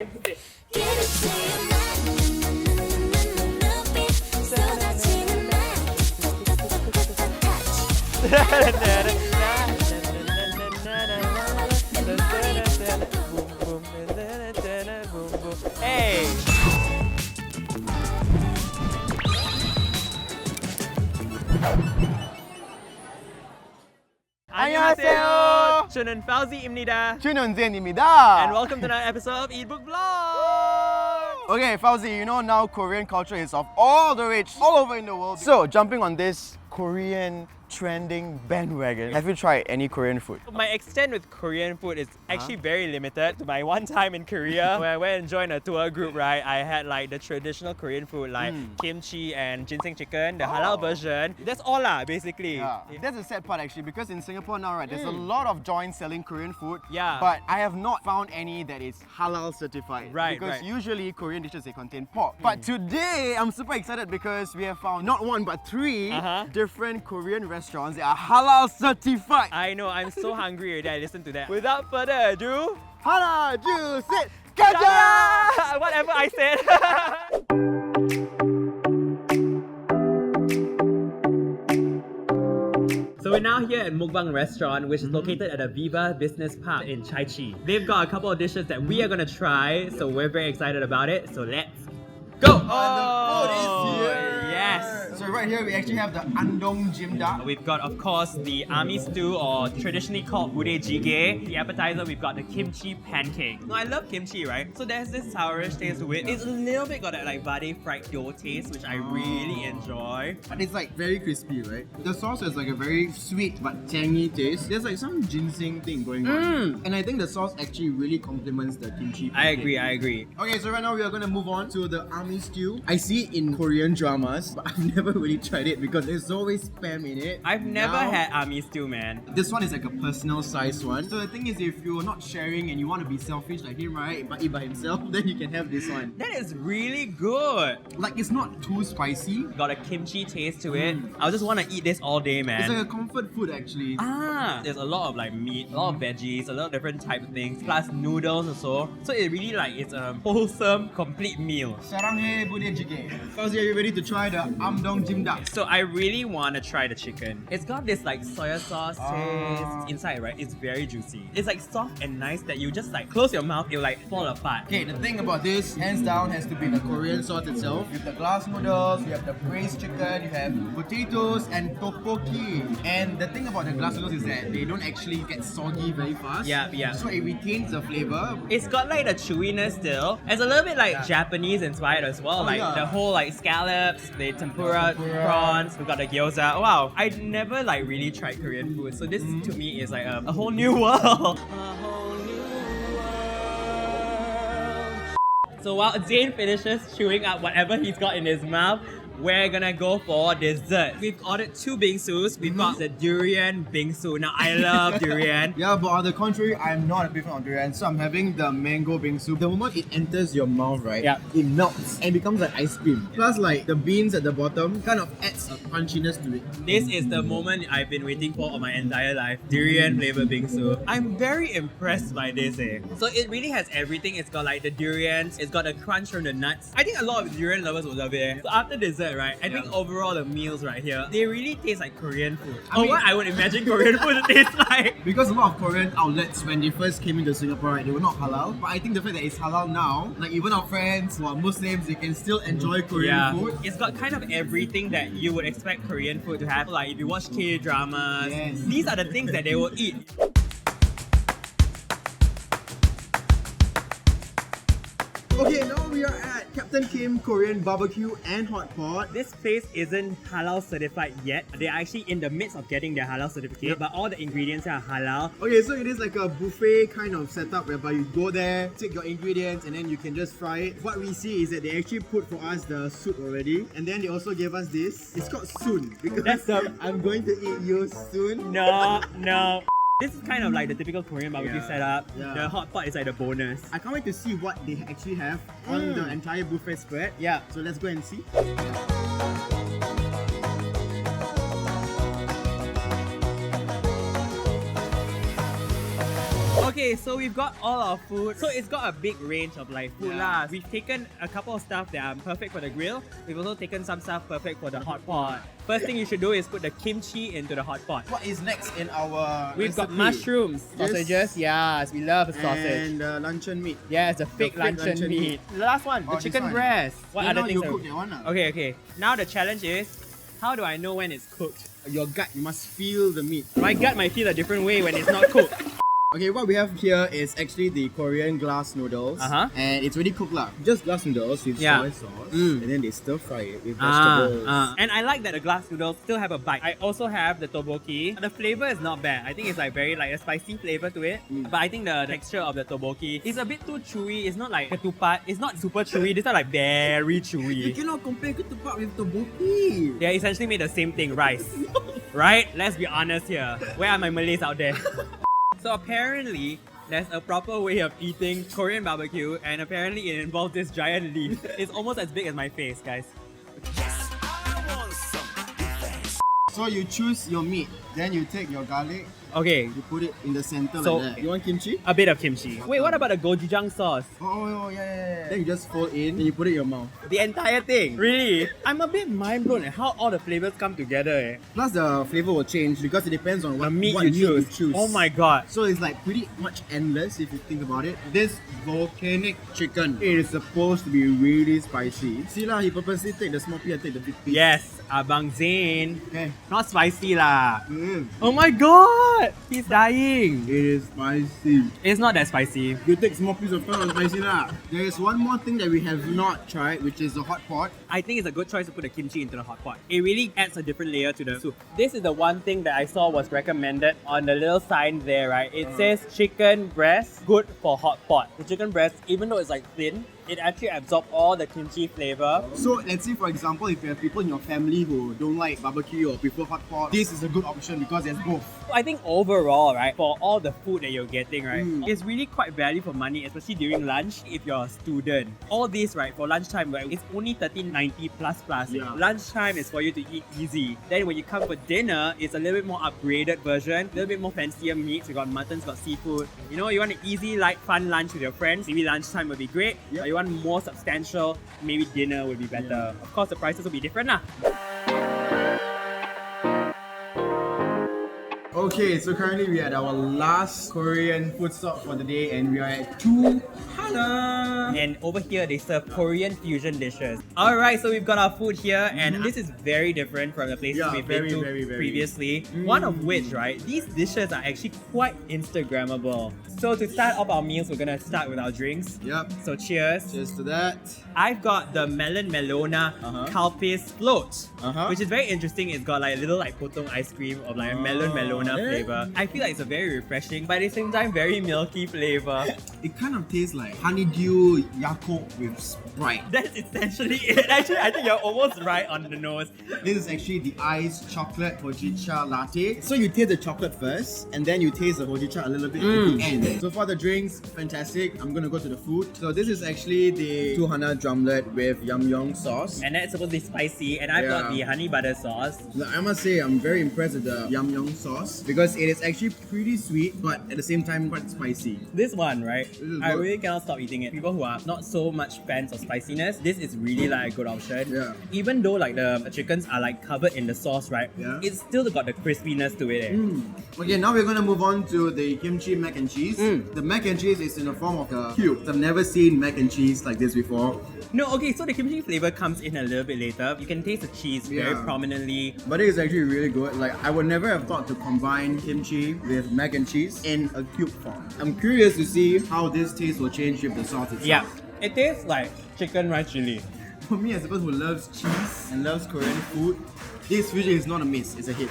Hey! 안녕하세요. Zhin and Fauzi Zhin and welcome to another episode of Eatbook Vlogs. Okay, Fauzi, you know now Korean culture is of all the rage all over in the world. So, jumping on this Korean trending bandwagon, have you tried any Korean food? My extent with Korean food is actually very limited. To my one time in Korea, where I went and joined a tour group, right? I had like the traditional Korean food like kimchi and ginseng chicken, the halal version. That's all lah, basically. Yeah. That's the sad part actually, because in Singapore now, right, there's a lot of joints selling Korean food. Yeah. But I have not found any that is halal certified. Right, Because right. usually Korean dishes, they contain pork. But today, I'm super excited because we have found not one but three different Korean restaurants that are halal certified. I know, I'm so hungry already. I listened to that. Without further ado, Hana, juice, it, gaja! whatever I said. So we're now here at Mukbang Restaurant, which is located at the Viva Business Park in Chee. They've got a couple of dishes that we are gonna try, so we're very excited about it. So let's go! And the food is here! Yes! So right here we actually have the andong jimda. We've got, of course, the army stew, or traditionally called bude jjigae. The appetizer, we've got the kimchi pancake. Now, I love kimchi, right? So there's this sourish taste to it. It's a little bit got that like vade fried dough taste, which I really enjoy. And it's like very crispy, right? The sauce has like a very sweet but tangy taste. There's like some ginseng thing going on. And I think the sauce actually really complements the kimchi pancake. I agree. Okay, so right now we are going to move on to the army stew. I see it in Korean dramas, but I've never really tried it because there's always spam in it. I've never Now, had army stew, man. This one is like a personal size one. So the thing is, if you're not sharing and you want to be selfish like him, right, but eat by himself, then you can have this one. That is really good. Like, it's not too spicy. Got a kimchi taste to it. I just want to eat this all day, man. It's like a comfort food actually. There's a lot of like meat, a lot of veggies, a lot of different type of things, plus noodles also. So it really like it's a wholesome, complete meal. Saranghae bude jjigae. Fauzi, are you ready to try the amdong jimda? So I really want to try the chicken. It's got this like soya sauce taste inside, right? It's very juicy. It's like soft and nice that you just like close your mouth, it'll like fall apart. Okay, the thing about this, hands down, has to be the Korean sauce itself. You have the glass noodles, you have the braised chicken, you have potatoes and tteokbokki. And the thing about the glass noodles is that they don't actually get soggy very fast. Yeah. So it retains the flavor. It's got like the chewiness still. It's a little bit like Japanese inspired as well. Like the whole like scallops, the tempura prawns, we got the gyoza. Wow, I never like really tried Korean food. So this to me is like a whole new world. So while Zane finishes chewing up whatever he's got in his mouth, we're gonna go for dessert. We've ordered two bingsus. We've got the durian bingsu. Now I love durian. Yeah, but on the contrary, I'm not a big fan of durian, so I'm having the mango bingsu. The moment it enters your mouth, right, it melts and becomes like ice cream. Plus, like the beans at the bottom kind of adds a crunchiness to it. This is the moment I've been waiting for all my entire life. Durian flavored bingsu. I'm very impressed by this. So it really has everything. It's got like the durians. It's got a crunch from the nuts. I think a lot of durian lovers will love it. So after dessert, right, I think overall the meals right here, they really taste like Korean food. What I would imagine Korean food tastes like. Because a lot of Korean outlets, when they first came into Singapore, right, they were not halal. But I think the fact that it's halal now, like even our friends who are Muslims, they can still enjoy Korean food. It's got kind of everything that you would expect Korean food to have. Like if you watch K-dramas, these are the things that they will eat. Okay, now we are at Captain Kim Korean Barbecue and Hotpot. This place isn't halal certified yet. They're actually in the midst of getting their halal certificate, but all the ingredients are halal. Okay, so it is like a buffet kind of setup whereby you go there, take your ingredients, and then you can just fry it. What we see is that they actually put for us the soup already, and then they also gave us this. It's called soon because I'm going to eat you soon. No. This is kind of like the typical Korean barbecue setup. Yeah. The hot pot is like the bonus. I can't wait to see what they actually have on the entire buffet spread. Yeah. So let's go and see. Okay, Okay, so we've got all our food. So it's got a big range of like food lah. We've taken a couple of stuff that are perfect for the grill. We've also taken some stuff perfect for the hot pot. First thing you should do is put the kimchi into the hot pot. What is next in our We've got recipe? mushrooms, sausages. Yes, we love sausage. And luncheon meat. Yeah, it's a fake luncheon meat. The last one, the Oh, this chicken one. breast. What You other know things? you are- cook that one, ah? Okay. Now the challenge is, how do I know when it's cooked? Your gut, you must feel the meat. My gut might feel a different way when it's not cooked. Okay, what we have here is actually the Korean glass noodles. And it's already cooked lah. Just glass noodles with soy sauce. And then they stir fry it with vegetables. And I like that the glass noodles still have a bite. I also have the tteokbokki. The flavor is not bad. I think it's like very like a spicy flavor to it. But I think the texture of the tteokbokki is a bit too chewy. It's not like ketupat. It's not super chewy. This is like very You chewy. cannot compare ketupat with tteokbokki. They essentially made the same thing, rice. Right? Let's be honest here. Where are my Malays out there? So apparently, there's a proper way of eating Korean barbecue, and apparently it involves this giant leaf. It's almost as big as my face, guys. So you choose your meat, then you take your garlic, Okay, you put it in the center So- like that. You want kimchi? a bit of kimchi. Wait, what about the gochujang sauce? Oh, yeah. Then you just fold in, and you put it in your mouth. The entire thing? Really? I'm a bit mind blown at how all the flavors come together. Eh. Plus the flavor will change because it depends on The what meat what you choose. Oh my god. So it's like pretty much endless if you think about it. This volcanic chicken, it is supposed to be really spicy. See lah, he purposely take the small piece and take the big piece. Yes, Abang Zain. Okay. Not spicy lah. Mm. Oh my god! He's dying. It is spicy. It's not that spicy. You take small piece of course spicy lah. There is one more thing that we have not tried, which is the hot pot. I think it's a good choice to put the kimchi into the hot pot. It really adds a different layer to the soup. This is the one thing that I saw was recommended on the little sign there, right? It says chicken breast, good for hot pot. The chicken breast, even though it's like thin, it actually absorbs all the kimchi flavor. So let's say for example, if you have people in your family who don't like barbecue or prefer hot pot, this is a good option because there's both. I think overall, right, for all the food that you're getting, right, it's really quite value for money, especially during lunch if you're a student. All this, right, for lunchtime, right, it's only $13.90 plus. Yeah. Lunchtime is for you to eat easy. Then when you come for dinner, it's a little bit more upgraded version, a little bit more fancier meats. We got muttons, got seafood. You know, you want an easy, light, fun lunch with your friends, maybe lunchtime would be great. Yep. But you want more substantial, maybe dinner would be better. Of course, the prices will be different lah. Okay, so currently we are at our last Korean food stop for the day and we are at Hana. And over here, they serve Korean fusion dishes. Alright, so we've got our food here, and this is very different from the places Yeah, we've been very, to very, very. previously. One of which, right, these dishes are actually quite Instagrammable. So to start off our meals, we're gonna start with our drinks. Yep. So cheers. Cheers to that. I've got the Melon Melona Kalpis float, which is very interesting. It's got like a little like potong ice cream of like a melon melona flavor. I feel like it's a very refreshing, but at the same time very milky flavor. It kind of tastes like honeydew Yakult with Sprite. That's essentially it. Actually, I think you're almost right on the nose. This is actually the iced chocolate hojicha latte. So you taste the chocolate first, and then you taste the hojicha a little bit at the end. So for the drinks, fantastic. I'm gonna go to the food. So this is actually the Hana drumlet with yum sauce. And that's supposed to be spicy, and I've got the honey butter sauce. Now, I must say I'm very impressed with the yum sauce because it is actually pretty sweet, but at the same time quite spicy. This one, right? is I good. really cannot stop eating it. People who are not so much fans of spiciness, this is really like a good option. Yeah. Even though like the chickens are like covered in the sauce, right? Yeah. It's still got the crispiness to it. Okay, now we're gonna move on to the kimchi mac and cheese. The mac and cheese is in the form of a cube. I've never seen mac and cheese like this before. No, okay, so the kimchi flavor comes in a little bit later. You can taste the cheese very Yeah. prominently. But it is actually really good. Like, I would never have thought to combine kimchi with mac and cheese in a cube form. I'm curious to see how this taste will change with the sauce itself. Yeah, it tastes like chicken rice chili. For me, as a person who loves cheese and loves Korean food, this fusion is not a miss, it's a hit.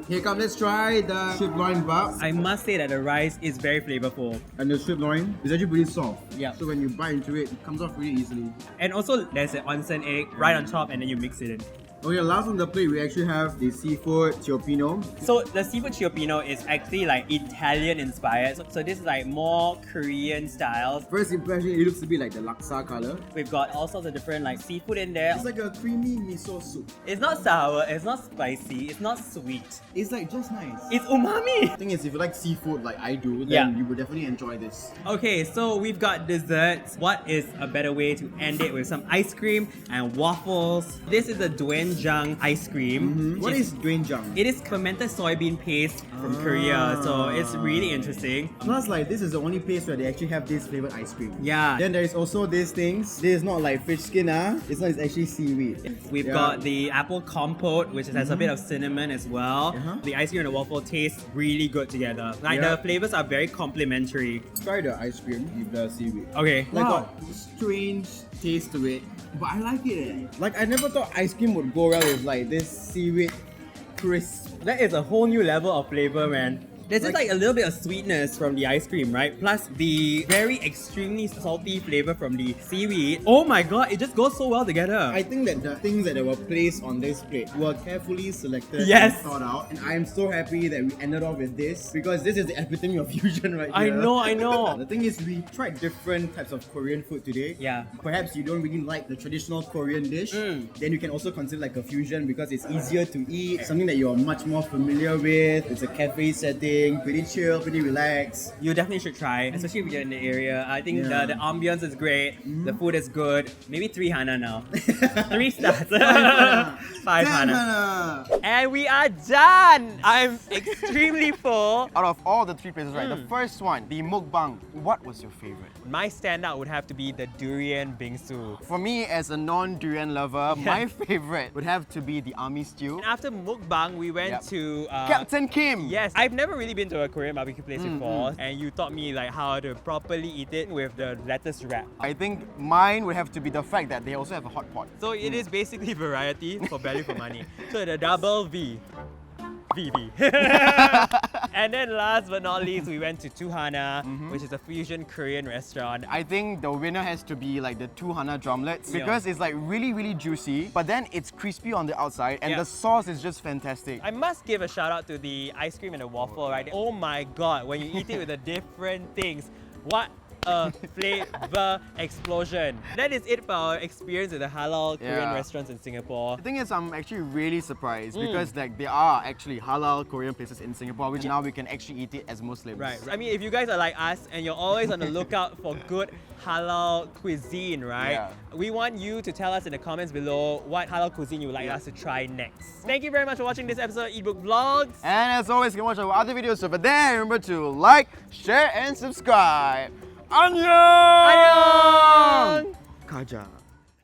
Here come, let's try the strip loin bab. I must say that the rice is very flavorful. And the strip loin is actually pretty soft. Yeah. So when you bite into it, it comes off really easily. And also, there's an onsen egg right on top, and then you mix it in. Okay, last on the plate, we actually have the seafood ciopino. So the seafood ciopino is actually like Italian inspired. So this is like more Korean style. First impression, it looks a bit like the laksa color. We've got all sorts of different like seafood in there. It's like a creamy miso soup. It's not sour, it's not spicy, it's not sweet. It's like just nice. It's umami! The thing is, if you like seafood like I do, then Yeah. you would definitely enjoy this. Okay, so we've got desserts. What is a better way to end it with some ice cream and waffles? This is the doenjang ice cream. What is doenjang? It is fermented soybean paste from Korea, so it's really interesting. Plus, like, this is the only place where they actually have this flavored ice cream. Yeah. Then there is also these things. This is not like fish skin, It's not, it's actually seaweed. We've Yeah. got the apple compote, which has a bit of cinnamon as well. The ice cream and the waffle taste really good together. Like Yeah. the flavors are very complementary. Try the ice cream with the seaweed. Okay. Like, Wow. got strange taste to it, but I like it. Like, I never thought ice cream would go well with like this seaweed crisp. That is a whole new level of flavor, man. There's just Like- like a little bit of sweetness from the ice cream, right? Plus the very extremely salty flavor from the seaweed. Oh my god, it just goes so well together. I think that the things that were placed on this plate were carefully selected Yes. and thought out. And I am so happy that we ended off with this because this is the epitome of fusion right I here. know, I know. The thing is, we tried different types of Korean food today. Yeah. Perhaps you don't really like the traditional Korean dish. Then you can also consider like a fusion because it's easier to eat. Something that you're much more familiar with. It's a cafe setting, pretty chill, pretty relaxed. You definitely should try, especially if you're in the area. I think Yeah. the ambience is great, the food is good. Maybe 3 Hana now. 3 stars. Hana. 5 Damn, Hana. Hana. And we are done! I'm extremely full. Out of all the 3 places, right, the first one, the mukbang, what was your favorite? My standout would have to be the durian bingsu. For me, as a non-durian lover, my favorite would have to be the army stew. After mukbang, we went Yep. to Captain Kim! Yes, I've never really been to a Korean barbecue place before, and you taught me like how to properly eat it with the lettuce wrap. I think mine would have to be the fact that they also have a hot pot. So it is basically variety for value for money. So the double V. VV. And then last but not least, we went to Hana, which is a fusion Korean restaurant. I think the winner has to be like the 2 Hana drumlets because it's like really, really juicy, but then it's crispy on the outside and Yeah. the sauce is just fantastic. I must give a shout out to the ice cream and the waffle, right? Oh my god, when you eat it with the different things, what a flavor explosion. That is it for our experience at the halal Korean Yeah. restaurants in Singapore. The thing is, I'm actually really surprised because like there are actually halal Korean places in Singapore, which now we can actually eat it as Muslims. Right. I mean, if you guys are like us and you're always on the lookout for good halal cuisine, right? Yeah. We want you to tell us in the comments below what halal cuisine you would like us to try next. Thank you very much for watching this episode of Eatbook Vlogs. And as always, you can watch our other videos over there. Remember to like, share, and subscribe. Annyeong! Annyeong! Kaja.